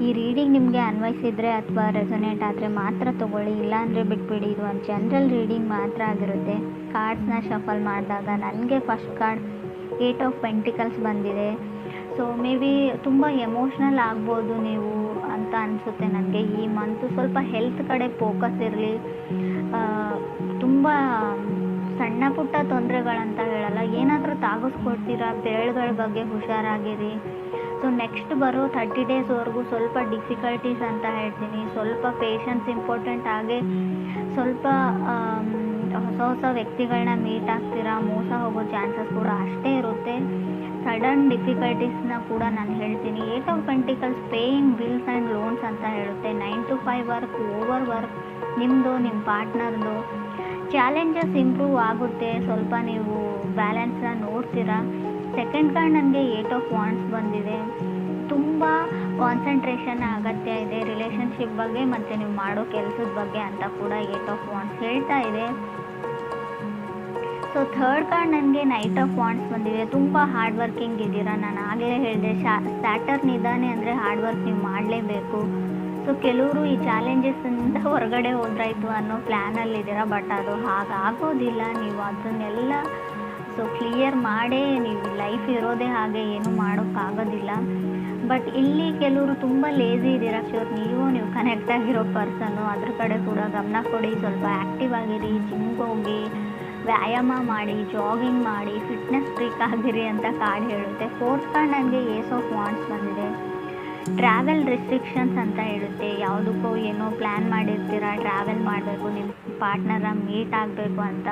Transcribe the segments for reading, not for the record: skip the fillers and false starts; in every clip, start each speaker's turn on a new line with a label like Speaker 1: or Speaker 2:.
Speaker 1: ಈ ರೀಡಿಂಗ್ ನಿಮಗೆ ಅನ್ವಯಿಸಿದರೆ ಅಥವಾ ರೆಸೊನೇಟ್ ಆದರೆ ಮಾತ್ರ ತೊಗೊಳ್ಳಿ, ಇಲ್ಲಾಂದರೆ ಬಿಟ್ಬಿಡಿ. ಇದು ಒಂದು ಜನರಲ್ ರೀಡಿಂಗ್ ಮಾತ್ರ ಆಗಿರುತ್ತೆ. ಕಾರ್ಡ್ಸ್ನ ಶಫಲ್ ಮಾಡಿದಾಗ ನನಗೆ ಫಸ್ಟ್ ಕಾರ್ಡ್ 8 ಆಫ್ ಪೆಂಟಿಕಲ್ಸ್ ಬಂದಿದೆ. ಸೊ ಮೇ ಬಿ ತುಂಬ ಎಮೋಷ್ನಲ್ ಆಗ್ಬೋದು ನೀವು ಅಂತ ಅನಿಸುತ್ತೆ ನನಗೆ. ಈ ಮಂತು ಸ್ವಲ್ಪ ಹೆಲ್ತ್ ಕಡೆ ಫೋಕಸ್ ಇರಲಿ. ತುಂಬ ಸಣ್ಣ ಪುಟ್ಟ ತೊಂದರೆಗಳಂತ ಹೇಳಲ್ಲ, ಏನಾದರೂ ತಾಗಿಸ್ಕೊಡ್ತೀರಾ, ಬೆರಳುಗಳ ಬಗ್ಗೆ ಹುಷಾರಾಗಿರಿ. ಸೊ ನೆಕ್ಸ್ಟ್ ಬರೋ 30 ಡೇಸ್ವರೆಗೂ ಸ್ವಲ್ಪ ಡಿಫಿಕಲ್ಟೀಸ್ ಅಂತ ಹೇಳ್ತೀನಿ. ಸ್ವಲ್ಪ ಪೇಷನ್ಸ್ ಇಂಪಾರ್ಟೆಂಟ್. ಹಾಗೆ ಸ್ವಲ್ಪ ಹೊಸ ವ್ಯಕ್ತಿಗಳನ್ನ ಮೀಟ್ ಆಗ್ತೀರಾ, ಮೋಸ ಹೋಗೋ ಚಾನ್ಸಸ್ ಕೂಡ ಅಷ್ಟೇ ಇರುತ್ತೆ. ಸಡನ್ ಡಿಫಿಕಲ್ಟೀಸ್ನ ಕೂಡ ನಾನು ಹೇಳ್ತೀನಿ. 8 of pentacles paying bills and loans ಅಂತ ಹೇಳುತ್ತೆ. 9 to 5 ವರ್ಕ್, ಓವರ್ ವರ್ಕ್ ನಿಮ್ಮದು, ನಿಮ್ಮ ಪಾರ್ಟ್ನರ್ದು. ಚಾಲೆಂಜಸ್ ಇಂಪ್ರೂವ್ ಆಗುತ್ತೆ, ಸ್ವಲ್ಪ ನೀವು ಬ್ಯಾಲೆನ್ಸ್ನ ನೋಡ್ತೀರಾ. ಸೆಕೆಂಡ್ ಕಾರ್ಡ್ ನನಗೆ 8 ಆಫ್ ವಾಂಡ್ಸ್ ಬಂದಿದೆ. ತುಂಬ ಕಾನ್ಸಂಟ್ರೇಷನ್ ಅಗತ್ಯ ಇದೆ ರಿಲೇಷನ್ಶಿಪ್ ಬಗ್ಗೆ ಮತ್ತು ನೀವು ಮಾಡೋ ಕೆಲಸದ ಬಗ್ಗೆ ಅಂತ ಕೂಡ 8 ಆಫ್ ವಾಂಡ್ಸ್ ಹೇಳ್ತಾ ಇದೆ. ಸೊ ಥರ್ಡ್ ಕಾರ್ಡ್ ನನಗೆ ನೈಟ್ ಆಫ್ ವಾಂಡ್ಸ್ ಬಂದಿದೆ. ತುಂಬ ಹಾರ್ಡ್ ವರ್ಕಿಂಗ್ ಇದ್ದೀರಾ. ನಾನು ಆಗಲೇ ಹೇಳಿದೆ, ಸ್ಯಾಟರ್ನ್ ಇದ್ದಾನೆ ಅಂದರೆ ಹಾರ್ಡ್ ವರ್ಕ್ ನೀವು ಮಾಡಲೇಬೇಕು. ಸೊ ಕೆಲವರು ಈ ಚಾಲೆಂಜಸ್ಸಿಂದ ಹೊರಗಡೆ ಹೋದ್ರಾಯ್ತು ಅನ್ನೋ ಪ್ಲ್ಯಾನಲ್ಲಿದ್ದೀರಾ, ಬಟ್ ಅದು ಹಾಗಾಗೋದಿಲ್ಲ. ನೀವು ಅದನ್ನೆಲ್ಲ ಕ್ಲಿಯರ್ ಮಾಡೇ ನೀವು ಲೈಫ್ ಇರೋದೇ ಹಾಗೆ, ಏನೂ ಮಾಡೋಕ್ಕಾಗೋದಿಲ್ಲ. ಬಟ್ ಇಲ್ಲಿ ಕೆಲವರು ತುಂಬ ಲೇಝಿ ಇದ್ದೀರಾ. ಶ್ಯೂರ್ ನೀವು ಕನೆಕ್ಟ್ ಆಗಿರೋ ಪರ್ಸನ್ನು, ಅದ್ರ ಕಡೆ ಕೂಡ ಗಮನ ಕೊಡಿ. ಸ್ವಲ್ಪ ಆ್ಯಕ್ಟಿವ್ ಆಗಿರಿ, ಜಿಮ್ಗೆ ಹೋಗಿ ವ್ಯಾಯಾಮ ಮಾಡಿ, ಜಾಗಿಂಗ್ ಮಾಡಿ, ಫಿಟ್ನೆಸ್ ಫ್ರೀಕ್ ಆಗಿರಿ ಅಂತ ಕಾರ್ಡ್ ಹೇಳುತ್ತೆ. ಫೋರ್ತ್ ಕಾರ್ಡ್ ನನಗೆ ಏಸ್ ಆಫ್ ವಾಂಡ್ಸ್ ಬಂದಿದೆ. ಟ್ರಾವೆಲ್ ರೆಸ್ಟ್ರಿಕ್ಷನ್ಸ್ ಅಂತ ಹೇಳುತ್ತೆ. ಯಾವುದಕ್ಕೋ ಏನೋ ಪ್ಲ್ಯಾನ್ ಮಾಡಿರ್ತೀರಾ, ಟ್ರಾವೆಲ್ ಮಾಡಬೇಕು, ನಿಮ್ಮ ಪಾರ್ಟ್ನರ ಮೀಟ್ ಆಗಬೇಕು ಅಂತ.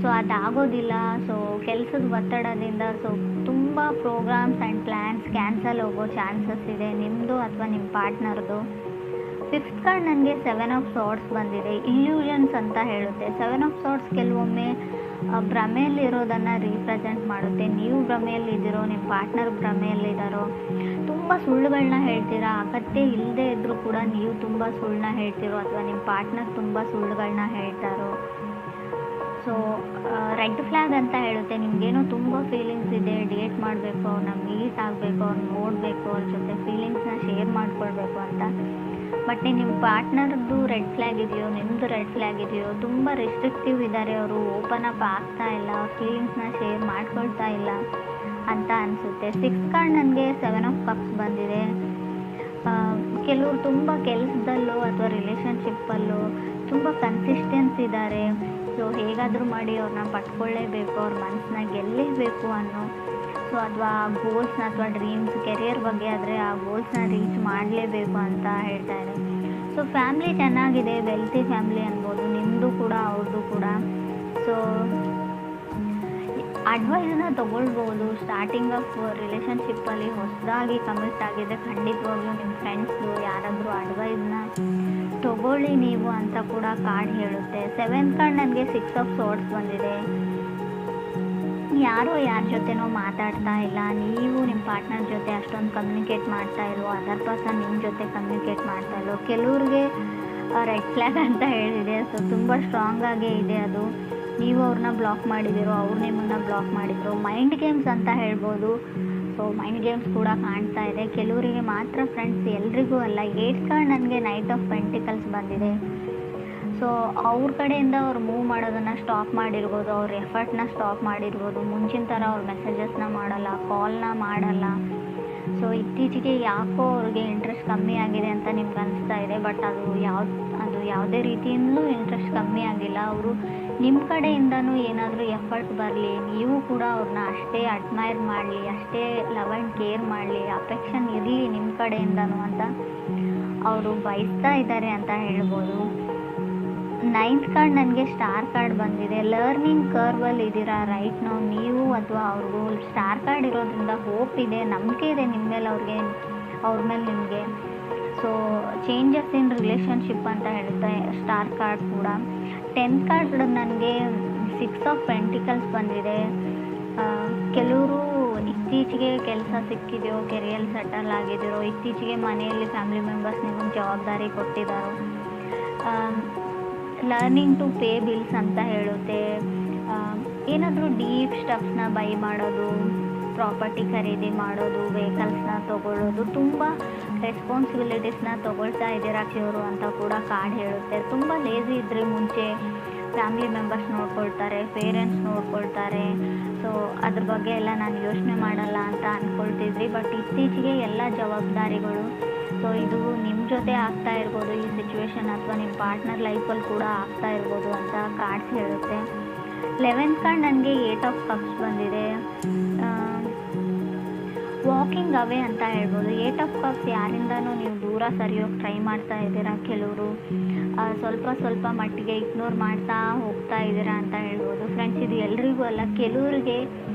Speaker 1: ಸೊ ಅದಾಗೋದಿಲ್ಲ. ಸೊ ಕೆಲಸದ ಒತ್ತಡದಿಂದ ತುಂಬ ಪ್ರೋಗ್ರಾಮ್ಸ್ ಆ್ಯಂಡ್ ಪ್ಲ್ಯಾನ್ಸ್ ಕ್ಯಾನ್ಸಲ್ ಹೋಗೋ ಚಾನ್ಸಸ್ ಇದೆ, ನಿಮ್ಮದು ಅಥವಾ ನಿಮ್ಮ ಪಾರ್ಟ್ನರ್ದು. ಫಿಫ್ತ್ ಕಾರ್ಡ್ ನನಗೆ 7 ಆಫ್ ಸಾರ್ಡ್ಸ್ ಬಂದಿದೆ. ಇಲ್ಯೂಷನ್ಸ್ ಅಂತ ಹೇಳುತ್ತೆ. 7 ಆಫ್ ಸಾರ್ಡ್ಸ್ ಕೆಲವೊಮ್ಮೆ ಭ್ರಮೆಯಲ್ಲಿರೋದನ್ನು ರೀಪ್ರೆಸೆಂಟ್ ಮಾಡುತ್ತೆ. ನೀವು ಭ್ರಮೆಯಲ್ಲಿದ್ದೀರೋ, ನಿಮ್ಮ ಪಾರ್ಟ್ನರ್ ಭ್ರಮೆಯಲ್ಲಿದ್ದಾರೋ, ತುಂಬ ಸುಳ್ಳುಗಳನ್ನ ಹೇಳ್ತೀರಾ. ಅಗತ್ಯ ಇಲ್ಲದೆ ಇದ್ದರೂ ಕೂಡ ನೀವು ತುಂಬ ಸುಳ್ಳನ್ನ ಹೇಳ್ತಿರೋ, ಅಥವಾ ನಿಮ್ಮ ಪಾರ್ಟ್ನರ್ ತುಂಬ ಸುಳ್ಳುಗಳನ್ನ ಹೇಳ್ತಾರೋ. ಸೊ ರೆಡ್ ಫ್ಲ್ಯಾಗ್ ಅಂತ ಹೇಳುತ್ತೆ. ನಿಮಗೇನೋ ತುಂಬ ಫೀಲಿಂಗ್ಸ್ ಇದೆ, ಡೇಟ್ ಮಾಡಬೇಕು, ಅವ್ರನ್ನ ಮೀಟ್ ಆಗಬೇಕು, ಅವ್ರನ್ನ ನೋಡಬೇಕು, ಅವ್ರ ಜೊತೆ ಫೀಲಿಂಗ್ಸ್ನ ಶೇರ್ ಮಾಡ್ಕೊಳ್ಬೇಕು ಅಂತ. ಬಟ್ ನಿಮ್ಮ ಪಾರ್ಟ್ನರ್ದು ರೆಡ್ ಫ್ಲ್ಯಾಗ್ ಇದೆಯೋ, ನಿಮ್ಮದು ರೆಡ್ ಫ್ಲ್ಯಾಗ್ ಇದೆಯೋ, ತುಂಬ ರೆಸ್ಟ್ರಿಕ್ಟಿವ್ ಇದ್ದಾರೆ, ಅವರು ಓಪನ್ ಅಪ್ ಆಗ್ತಾ ಇಲ್ಲ, ಫೀಲಿಂಗ್ಸ್ನ ಶೇರ್ ಮಾಡ್ಕೊಳ್ತಾ ಇಲ್ಲ ಅಂತ ಅನಿಸುತ್ತೆ. ಸಿಕ್ಸ್ ಕಾರ್ಡ್ ನನಗೆ 7 ಆಫ್ ಕಪ್ಸ್ ಬಂದಿದೆ. ಕೆಲವರು ತುಂಬ ಕೆಲಸದಲ್ಲೋ ಅಥವಾ ರಿಲೇಷನ್ಶಿಪ್ಪಲ್ಲೋ ತುಂಬ ಕನ್ಸಿಸ್ಟೆನ್ಸ್ ಇದ್ದಾರೆ. ಸೊ ಹೇಗಾದರೂ ಮಾಡಿ ಅವ್ರನ್ನ ಪಡ್ಕೊಳ್ಳೇಬೇಕು, ಅವ್ರ ಮನಸ್ಸನ್ನ ಗೆಲ್ಲೇಬೇಕು ಅನ್ನೋ, ಸೊ ಅಥವಾ ಗೋಲ್ಸ್ನ ಅಥವಾ ಡ್ರೀಮ್ಸ್ ಕೆರಿಯರ್ ಬಗ್ಗೆ ಆದರೆ ಆ ಗೋಲ್ಸ್ನ ರೀಚ್ ಮಾಡಲೇಬೇಕು ಅಂತ ಹೇಳ್ತಾರೆ. ಸೊ ಫ್ಯಾಮ್ಲಿ ಚೆನ್ನಾಗಿದೆ, ವೆಲ್ತಿ ಫ್ಯಾಮ್ಲಿ ಅನ್ಬೋದು, ನಿಮ್ಮದು ಕೂಡ ಅವ್ರದ್ದು ಕೂಡ. ಸೊ ಅಡ್ವೈಸನ್ನ ತೊಗೊಳ್ಬೋದು. ಸ್ಟಾರ್ಟಿಂಗ್ ಆಫ್ ರಿಲೇಷನ್ಶಿಪ್ಪಲ್ಲಿ ಹೊಸದಾಗಿ ಕಮಿಟ್ ಆಗಿದೆ, ಖಂಡಿತವಾಗ್ಲೂ ನಿಮ್ಮ ಫ್ರೆಂಡ್ಸ್ದು ಯಾರಾದರೂ ಅಡ್ವೈಸ್ನ ತೊಗೊಳ್ಳಿ ನೀವು ಅಂತ ಕೂಡ ಕಾರ್ಡ್ ಹೇಳುತ್ತೆ. 7th ಕಾರ್ಡ್ ನನಗೆ 6 ಆಫ್ ಸಾರ್ಡ್ಸ್ ಬಂದಿದೆ. ಯಾರೋ ಯಾರ ಜೊತೆನೋ ಮಾತಾಡ್ತಾ ಇಲ್ಲ, ನೀವು ನಿಮ್ಮ ಪಾರ್ಟ್ನರ್ ಜೊತೆ ಅಷ್ಟೊಂದು ಕಮ್ಯುನಿಕೇಟ್ ಮಾಡ್ತಾ ಇಲ್ವೋ, ಅದರ್ ಪರ್ಸನ್ ನಿಮ್ಮ ಜೊತೆ ಕಮ್ಯುನಿಕೇಟ್ ಮಾಡ್ತಾ ಇಲ್ವೋ. ಕೆಲವ್ರಿಗೆ ರೆಡ್ ಫ್ಲ್ಯಾಗ್ ಅಂತ ಹೇಳಿದೆ. ಸೊ ತುಂಬ ಸ್ಟ್ರಾಂಗಾಗೇ ಇದೆ ಅದು. ನೀವು ಅವ್ರನ್ನ ಬ್ಲಾಕ್ ಮಾಡಿದಿರೋ, ಅವ್ರು ನಿಮ್ಮನ್ನು ಬ್ಲಾಕ್ ಮಾಡಿದ್ರು. ಮೈಂಡ್ ಗೇಮ್ಸ್ ಅಂತ ಹೇಳ್ಬೋದು. ಸೊ ಮೈಂಡ್ ಗೇಮ್ಸ್ ಕೂಡ ಕಾಣ್ತಾ ಇದೆ. ಕೆಲವರಿಗೆ ಮಾತ್ರ ಫ್ರೆಂಡ್ಸ್, ಎಲ್ರಿಗೂ ಅಲ್ಲ. 8th ಕಾರ್ಡ್ ನನಗೆ ನೈಟ್ ಆಫ್ ಪೆಂಟಿಕಲ್ಸ್ ಬಂದಿದೆ. ಸೊ ಅವ್ರ ಕಡೆಯಿಂದ ಅವ್ರು ಮೂವ್ ಮಾಡೋದನ್ನು ಸ್ಟಾಪ್ ಮಾಡಿರ್ಬೋದು, ಅವ್ರ ಎಫರ್ಟ್ನ ಸ್ಟಾಪ್ ಮಾಡಿರ್ಬೋದು. ಮುಂಚಿನ ಥರ ಅವ್ರು ಮೆಸೇಜಸ್ನ ಮಾಡಲ್ಲ, ಕಾಲ್ನ ಮಾಡಲ್ಲ. ಸೊ ಇತ್ತೀಚೆಗೆ ಯಾಕೋ ಅವ್ರಿಗೆ ಇಂಟ್ರೆಸ್ಟ್ ಕಮ್ಮಿ ಆಗಿದೆ ಅಂತ ನಿಮ್ಗೆ ಅನಿಸ್ತಾ ಇದೆ. ಬಟ್ ಅದು ಯಾವುದೇ ರೀತಿಯಿಂದಲೂ ಇಂಟ್ರೆಸ್ಟ್ ಕಮ್ಮಿ ಆಗಿಲ್ಲ. ಅವರು ನಿಮ್ಮ ಕಡೆಯಿಂದನೂ ಏನಾದರೂ ಎಫರ್ಟ್ ಬರಲಿ, ನೀವು ಕೂಡ ಅವ್ರನ್ನ ಅಷ್ಟೇ ಅಡ್ಮೈರ್ ಮಾಡಲಿ, ಅಷ್ಟೇ ಲವ್ ಆ್ಯಂಡ್ ಕೇರ್ ಮಾಡಲಿ, ಅಫೆಕ್ಷನ್ ಇರಲಿ ನಿಮ್ಮ ಕಡೆಯಿಂದನೂ ಅಂತ ಅವರು ಬಯಸ್ತಾ ಇದ್ದಾರೆ ಅಂತ ಹೇಳ್ಬೋದು. 9th ಕಾರ್ಡ್ ನನಗೆ ಸ್ಟಾರ್ ಕಾರ್ಡ್ ಬಂದಿದೆ. ಲರ್ನಿಂಗ್ ಕರ್ವಲ್ಲಿ ಇದ್ದೀರಾ ರೈಟ್ ನಾವು, ನೀವು ಅಥವಾ ಅವ್ರಿಗೂ. ಸ್ಟಾರ್ ಕಾರ್ಡ್ ಇರೋದ್ರಿಂದ ಹೋಪ್ ಇದೆ, ನಂಬಿಕೆ ಇದೆ ನಿಮ್ಮ ಮೇಲೆ, ಅವ್ರ ಮೇಲೆ ನಿಮಗೆ. ಸೊ ಚೇಂಜಸ್ ಇನ್ ರಿಲೇಷನ್ಶಿಪ್ ಅಂತ ಹೇಳುತ್ತೆ ಸ್ಟಾರ್ ಕಾರ್ಡ್ ಕೂಡ. 10th ಕಾರ್ಡ್ ನನಗೆ 6 ಆಫ್ ಪೆಂಟಿಕಲ್ಸ್ ಬಂದಿದೆ. ಕೆಲವರು ಇತ್ತೀಚೆಗೆ ಕೆಲಸ ಸಿಕ್ಕಿದೆಯೋ, ಕೆರಿಯರ್ ಸೆಟಲ್ ಆಗಿದ್ದೀರೋ, ಇತ್ತೀಚೆಗೆ ಮನೆಯಲ್ಲಿ ಫ್ಯಾಮಿಲಿ ಮೆಂಬರ್ಸ್ ನಿಮಗೆ ಜವಾಬ್ದಾರಿ ಕೊಟ್ಟಿದ್ದಾರೋ. ಲರ್ನಿಂಗ್ ಟು ಪೇ ಬಿಲ್ಸ್ ಅಂತ ಹೇಳುತ್ತೆ. ಏನಾದರೂ ಡೀಪ್ ಸ್ಟಫ್ನ ಬೈ ಮಾಡೋದು, ಪ್ರಾಪರ್ಟಿ ಖರೀದಿ ಮಾಡೋದು, ವೆಹಿಕಲ್ಸ್ನ ತೊಗೊಳ್ಳೋದು, ತುಂಬ ರೆಸ್ಪಾನ್ಸಿಬಿಲಿಟೀಸ್ನ ತೊಗೊಳ್ತಾ ಇದ್ದೀರಾ ಕೆಲವರು ಅಂತ ಕೂಡ ಕಾರ್ಡ್ ಹೇಳುತ್ತೆ. ತುಂಬ ಲೇಜಿ ಇದ್ದರೆ ಮುಂಚೆ ಫ್ಯಾಮಿಲಿ ಮೆಂಬರ್ಸ್ ನೋಡ್ಕೊಳ್ತಾರೆ, ಪೇರೆಂಟ್ಸ್ ನೋಡ್ಕೊಳ್ತಾರೆ, ಸೊ ಅದ್ರ ಬಗ್ಗೆ ಎಲ್ಲ ನಾನು ಯೋಚನೆ ಮಾಡಲ್ಲ ಅಂತ ಅಂದ್ಕೊಳ್ತಿದ್ರಿ. ಬಟ್ ಇತ್ತೀಚೆಗೆ ಎಲ್ಲ ಜವಾಬ್ದಾರಿಗಳು, ಸೊ ಇದು ನಿಮ್ಮ ಜೊತೆ ಆಗ್ತಾ ಇರ್ಬೋದು ಈ ಸಿಚುವೇಶನ್, ಅಥವಾ ನಿಮ್ಮ ಪಾರ್ಟ್ನರ್ ಲೈಫಲ್ಲಿ ಕೂಡ ಆಗ್ತಾ ಇರ್ಬೋದು ಅಂತ ಕಾರ್ಡ್ಸ್ ಹೇಳುತ್ತೆ. 11th ಕಾರ್ಡ್ ನನಗೆ 8 ಆಫ್ ಕಪ್ಸ್ ಬಂದಿದೆ. ವಾಕಿಂಗ್ ಅವೇ ಅಂತ ಹೇಳ್ಬೋದು. 8 ಆಫ್ ಕಪ್ಸ್ ಯಾರಿಂದನೂ ನೀವು ದೂರ ಸರಿಯೋಕ್ಕೆ ಟ್ರೈ ಮಾಡ್ತಾ ಇದ್ದೀರಾ. ಕೆಲವರು ಸ್ವಲ್ಪ ಮಟ್ಟಿಗೆ ಇಗ್ನೋರ್ ಮಾಡ್ತಾ ಹೋಗ್ತಾ ಇದ್ದೀರಾ ಅಂತ ಹೇಳ್ಬೋದು. ಫ್ರೆಂಡ್ಸ್, ಇದು ಎಲ್ರಿಗೂ ಅಲ್ಲ, ಕೆಲವ್ರಿಗೆ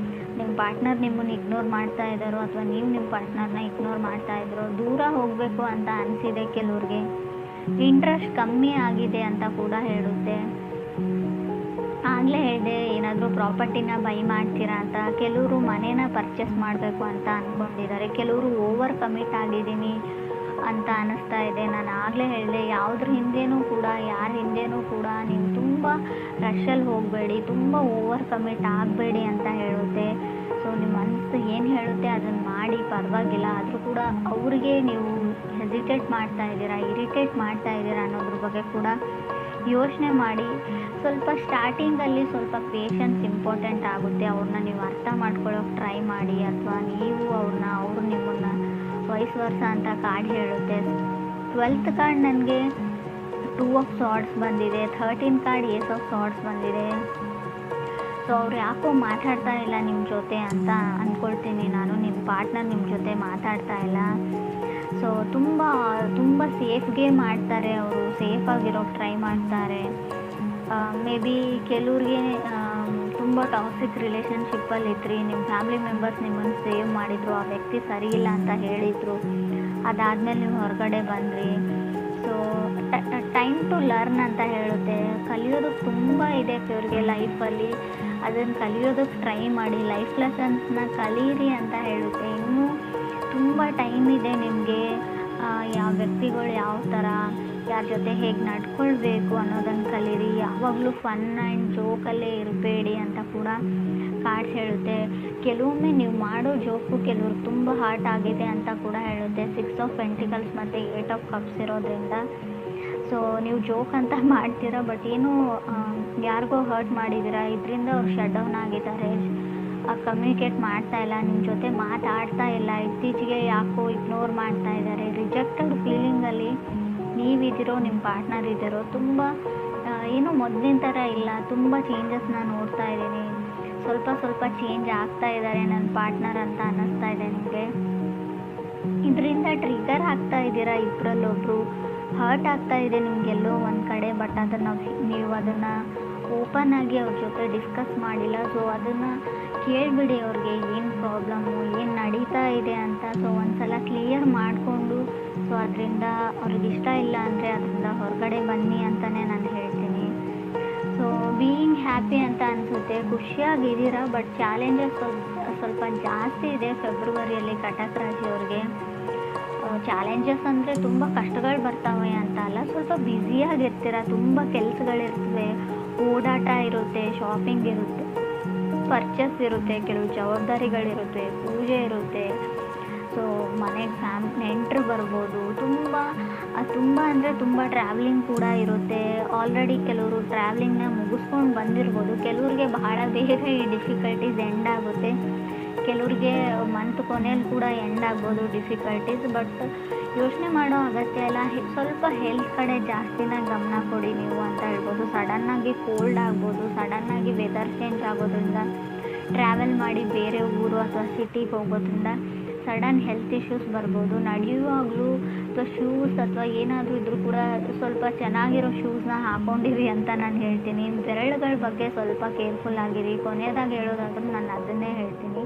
Speaker 1: ನಿಮ್ಮ ಪಾರ್ಟ್ನರ್ ನಿಮ್ಮನ್ನು ಇಗ್ನೋರ್ ಮಾಡ್ತಾ ಇದ್ದಾರೋ ಅಥವಾ ನೀವು ನಿಮ್ಮ ಪಾರ್ಟ್ನರ್ನ ಇಗ್ನೋರ್ ಮಾಡ್ತಾ ಇದ್ದಾರೋ, ದೂರ ಹೋಗಬೇಕು ಅಂತ ಅನಿಸಿದೆ. ಕೆಲವ್ರಿಗೆ ಇಂಟ್ರೆಸ್ಟ್ ಕಮ್ಮಿ ಆಗಿದೆ ಅಂತ ಕೂಡ ಹೇಳುತ್ತೆ. ಆಗಲೇ ಹೇಳಿದೆ, ಏನಾದರೂ ಪ್ರಾಪರ್ಟಿನ ಬೈ ಮಾಡ್ತೀರಾ ಅಂತ. ಕೆಲವರು ಮನೇನ ಪರ್ಚೇಸ್ ಮಾಡಬೇಕು ಅಂತ ಅಂದ್ಕೊಂಡಿದ್ದಾರೆ. ಕೆಲವರು ಓವರ್ ಕಮಿಟ್ ಆಗಿದ್ದೀನಿ ಅಂತ ಅನ್ನಿಸ್ತಾ ಇದೆ. ನಾನು ಆಗಲೇ ಹೇಳಿದೆ, ಯಾವುದ್ರ ಹಿಂದೆನೂ ಕೂಡ, ಯಾರ ಹಿಂದೆನೂ ಕೂಡ ನೀವು ತುಂಬ ರಶಲ್ಲಿ ಹೋಗಬೇಡಿ, ತುಂಬ ಓವರ್ ಕಮಿಟ್ ಆಗಬೇಡಿ ಅಂತ ಹೇಳುತ್ತೆ. ಸೊ ನಿಮ್ಮ ಮನಸ್ಸು ಏನು ಹೇಳುತ್ತೆ ಅದನ್ನು ಮಾಡಿ, ಪರವಾಗಿಲ್ಲ. ಆದರೂ ಕೂಡ ಅವ್ರಿಗೆ ನೀವು ಹೆಸಿಟೇಟ್ ಮಾಡ್ತಾ ಇದ್ದೀರಾ, ಇರಿಟೇಟ್ ಮಾಡ್ತಾ ಇದ್ದೀರಾ ಅನ್ನೋದ್ರ ಬಗ್ಗೆ ಕೂಡ ಯೋಚನೆ ಮಾಡಿ. ಸ್ವಲ್ಪ ಸ್ಟಾರ್ಟಿಂಗಲ್ಲಿ ಸ್ವಲ್ಪ ಪೇಷನ್ಸ್ ಇಂಪಾರ್ಟೆಂಟ್ ಆಗುತ್ತೆ. ಅವ್ರನ್ನ ನೀವು ಅರ್ಥ ಮಾಡ್ಕೊಳ್ಳೋಕೆ ಟ್ರೈ ಮಾಡಿ, ಅಥವಾ ನೀವು ಅವರು ನಿಮ್ಮನ್ನು ವೈಸ್ ವರ್ಸ ಅಂತ ಕಾರ್ಡ್ ಹೇಳುತ್ತೆ. 12th ಕಾರ್ಡ್ ನನಗೆ 2 ಆಫ್ ಸಾರ್ಡ್ಸ್ ಬಂದಿದೆ. 13th ಕಾರ್ಡ್ ಏಸ್ ಆಫ್ ಸಾರ್ಡ್ಸ್ ಬಂದಿದೆ. ಸೊ ಅವ್ರು ಯಾಕೋ ಮಾತಾಡ್ತಾ ಇಲ್ಲ ನಿಮ್ಮ ಜೊತೆ ಅಂತ ಅಂದ್ಕೊಳ್ತೀನಿ ನಾನು. ನಿಮ್ಮ ಪಾರ್ಟ್ನರ್ ನಿಮ್ಮ ಜೊತೆ ಮಾತಾಡ್ತಾ ಇಲ್ಲ. ಸೊ ತುಂಬ ಸೇಫ್ಗೆ ಮಾಡ್ತಾರೆ, ಅವರು ಸೇಫಾಗಿರೋಕ್ಕೆ ಟ್ರೈ ಮಾಡ್ತಾರೆ. ಮೇ ಬಿ ಕೆಲವ್ರಿಗೆ ತುಂಬ ಟಾಕ್ಸಿಕ್ ರಿಲೇಷನ್ಶಿಪ್ಪಲ್ಲಿ ಇದ್ರಿ, ನಿಮ್ಮ ಫ್ಯಾಮಿಲಿ ಮೆಂಬರ್ಸ್ ನಿಮ್ಮನ್ನು ಸೇವ್ ಮಾಡಿದರು, ಆ ವ್ಯಕ್ತಿ ಸರಿ ಇಲ್ಲ ಅಂತ ಹೇಳಿದರು, ಅದಾದಮೇಲೆ ನೀವು ಹೊರಗಡೆ ಬಂದ್ರಿ. ಸೊ ಟೈಮ್ ಟು ಲರ್ನ್ ಅಂತ ಹೇಳುತ್ತೆ. ಕಲಿಯೋದಕ್ಕೆ ತುಂಬ ಇದೆ ಇವ್ರಿಗೆ ಲೈಫಲ್ಲಿ, ಅದನ್ನು ಕಲಿಯೋದಕ್ಕೆ ಟ್ರೈ ಮಾಡಿ, ಲೈಫ್ ಲೆಸನ್ಸ್ನ ಕಲೀರಿ ಅಂತ ಹೇಳುತ್ತೆ. ಇನ್ನೂ ತುಂಬ ಟೈಮ್ ಇದೆ ನಿಮಗೆ. ಯಾವ ವ್ಯಕ್ತಿಗಳು ಯಾವ ಥರ, ಯಾರ ಜೊತೆ ಹೇಗೆ ನಡ್ಕೊಳ್ಬೇಕು ಅನ್ನೋದನ್ನು ಕಲೀರಿ. ಯಾವಾಗಲೂ ಫನ್ ಆ್ಯಂಡ್ ಜೋಕಲ್ಲೇ ಇರಬೇಡಿ ಅಂತ ಕೂಡ ಕಾರ್ಡ್ಸ್ ಹೇಳುತ್ತೆ. ಕೆಲವೊಮ್ಮೆ ನೀವು ಮಾಡೋ ಜೋಕು ಕೆಲವ್ರಿಗೆ ತುಂಬ ಹಾರ್ಟ್ ಆಗಿದೆ ಅಂತ ಕೂಡ ಹೇಳುತ್ತೆ. 6 ಆಫ್ ಪೆಂಟಿಕಲ್ಸ್ ಮತ್ತು 8 ಆಫ್ ಕಪ್ಸ್ ಇರೋದ್ರಿಂದ ಸೊ ನೀವು ಜೋಕ್ ಅಂತ ಮಾಡ್ತೀರಾ, ಬಟ್ ಏನೂ ಯಾರಿಗೋ ಹರ್ಟ್ ಮಾಡಿದ್ದೀರಾ, ಇದರಿಂದ ಅವ್ರು ಶಟ್ ಡೌನ್ ಆಗಿದ್ದಾರೆ, ಕಮ್ಯುನಿಕೇಟ್ ಮಾಡ್ತಾ ಇಲ್ಲ, ನಿಮ್ಮ ಜೊತೆ ಮಾತಾಡ್ತಾ ಇಲ್ಲ, ಇತ್ತೀಚೆಗೆ ಯಾಕೋ ಇಗ್ನೋರ್ ಮಾಡ್ತಾ ಇದ್ದಾರೆ. ರಿಜೆಕ್ಟೆಡ್ ಫೀಲಿಂಗಲ್ಲಿ ನೀವಿದ್ದೀರೋ, ನಿಮ್ಮ ಪಾರ್ಟ್ನರ್ ಇದ್ದೀರೋ, ತುಂಬ ಏನೋ ಮೊದಲಿನ ಥರ ಇಲ್ಲ, ತುಂಬ ಚೇಂಜಸ್ನ ನೋಡ್ತಾ ಇದ್ದೀನಿ, ಸ್ವಲ್ಪ ಚೇಂಜ್ ಆಗ್ತಾ ಇದ್ದಾರೆ ನನ್ನ ಪಾರ್ಟ್ನರ್ ಅಂತ ಅನ್ನಿಸ್ತಾ ಇದೆ ನಿಮಗೆ. ಇದರಿಂದ ಟ್ರಿಗರ್ ಆಗ್ತಾ ಇದ್ದೀರಾ, ಇಬ್ಬರಲ್ಲೊಬ್ಬರು ಹರ್ಟ್ ಆಗ್ತಾ ಇದೆ ನಿಮಗೆಲ್ಲೋ ಒಂದು ಕಡೆ. ಬಟ್ ನೀವು ಅದನ್ನು ಓಪನ್ ಆಗಿ ಅವ್ರ ಜೊತೆ ಡಿಸ್ಕಸ್ ಮಾಡಿಲ್ಲ. ಸೊ ಅದನ್ನು ಕೇಳಿಬಿಡಿ, ಅವ್ರಿಗೆ ಏನು ಪ್ರಾಬ್ಲಮ್ಮು, ಏನು ನಡೀತಾ ಇದೆ ಅಂತ. ಸೊ ಒಂದು ಸಲ ಕ್ಲಿಯರ್ ಮಾಡಿಕೊಂಡು, ಸೊ ಅದರಿಂದ ಅವ್ರಿಗೆ ಇಷ್ಟ ಇಲ್ಲ ಅಂದರೆ ಅದರಿಂದ ಹೊರಗಡೆ ಬನ್ನಿ ಅಂತಲೇ ನಾನು ಹೇಳ್ತೀನಿ. ಸೊ ಬೀಯಿಂಗ್ ಹ್ಯಾಪಿ ಅಂತ ಅನಿಸುತ್ತೆ, ಖುಷಿಯಾಗಿದ್ದೀರಾ. ಬಟ್ ಚಾಲೆಂಜಸ್ ಸ್ವಲ್ಪ ಜಾಸ್ತಿ ಇದೆ ಫೆಬ್ರವರಿಯಲ್ಲಿ ಕಟಕ್ ರಾಶಿಯವ್ರಿಗೆ. ಚಾಲೆಂಜಸ್ ಅಂದರೆ ತುಂಬ ಕಷ್ಟಗಳು ಬರ್ತಾವೆ ಅಂತ ಅಲ್ಲ, ಸ್ವಲ್ಪ ಬ್ಯುಸಿಯಾಗಿರ್ತೀರ, ತುಂಬ ಕೆಲಸಗಳಿರ್ತವೆ, ಓಡಾಟ ಇರುತ್ತೆ, ಶಾಪಿಂಗ್ ಇರುತ್ತೆ, ಪರ್ಚೇಸ್ ಇರುತ್ತೆ, ಕೆಲವು ಜವಾಬ್ದಾರಿಗಳಿರುತ್ತೆ, ಪೂಜೆ ಇರುತ್ತೆ. ಸೊ ಮನೆಗೆ ನೆಂಟರು ಬರ್ಬೋದು, ತುಂಬ ಅಂದರೆ ತುಂಬ ಟ್ರಾವೆಲಿಂಗ್ ಕೂಡ ಇರುತ್ತೆ. ಆಲ್ರೆಡಿ ಕೆಲವರು ಟ್ರಾವೆಲಿಂಗ್ನ ಮುಗಿಸ್ಕೊಂಡು ಬಂದಿರ್ಬೋದು. ಕೆಲವ್ರಿಗೆ ಬಹಳ ಬೇಗ ಈ ಡಿಫಿಕಲ್ಟೀಸ್ ಎಂಡ್ ಆಗುತ್ತೆ, ಕೆಲವ್ರಿಗೆ ಮಂತ್ ಕೊನೆಯಲ್ಲಿ ಕೂಡ ಎಂಡ್ ಆಗ್ಬೋದು ಡಿಫಿಕಲ್ಟೀಸ್. ಬಟ್ ಯೋಚನೆ ಮಾಡೋ ಅಗತ್ಯ ಇಲ್ಲ, ಸ್ವಲ್ಪ ಹೆಲ್ತ್ ಕಡೆ ಜಾಸ್ತಿನ ಗಮನ ಕೊಡಿ ನೀವು ಅಂತ ಹೇಳ್ಬೋದು. ಸಡನ್ನಾಗಿ ಕೋಲ್ಡ್ ಆಗ್ಬೋದು, ಸಡನ್ನಾಗಿ ವೆದರ್ ಚೇಂಜ್ ಆಗೋದ್ರಿಂದ, ಟ್ರಾವೆಲ್ ಮಾಡಿ ಬೇರೆ ಊರು ಅಥವಾ ಸಿಟಿಗೆ ಹೋಗೋದ್ರಿಂದ ಸಡನ್ ಹೆಲ್ತ್ ಇಶ್ಯೂಸ್ ಬರ್ಬೋದು. ನಡೆಯುವಾಗಲೂ ಅಥವಾ ಶೂಸ್ ಅಥವಾ ಏನಾದರೂ ಇದ್ರೂ ಕೂಡ ಸ್ವಲ್ಪ ಚೆನ್ನಾಗಿರೋ ಶೂಸ್ನ ಹಾಕ್ಕೊಂಡಿರಿ ಅಂತ ನಾನು ಹೇಳ್ತೀನಿ. ಬೆರಳುಗಳ ಬಗ್ಗೆ ಸ್ವಲ್ಪ ಕೇರ್ಫುಲ್ ಆಗಿರಿ. ಕೊನೆಯದಾಗಿ ಹೇಳೋದಾದ್ರೂ ನಾನು ಅದನ್ನೇ ಹೇಳ್ತೀನಿ.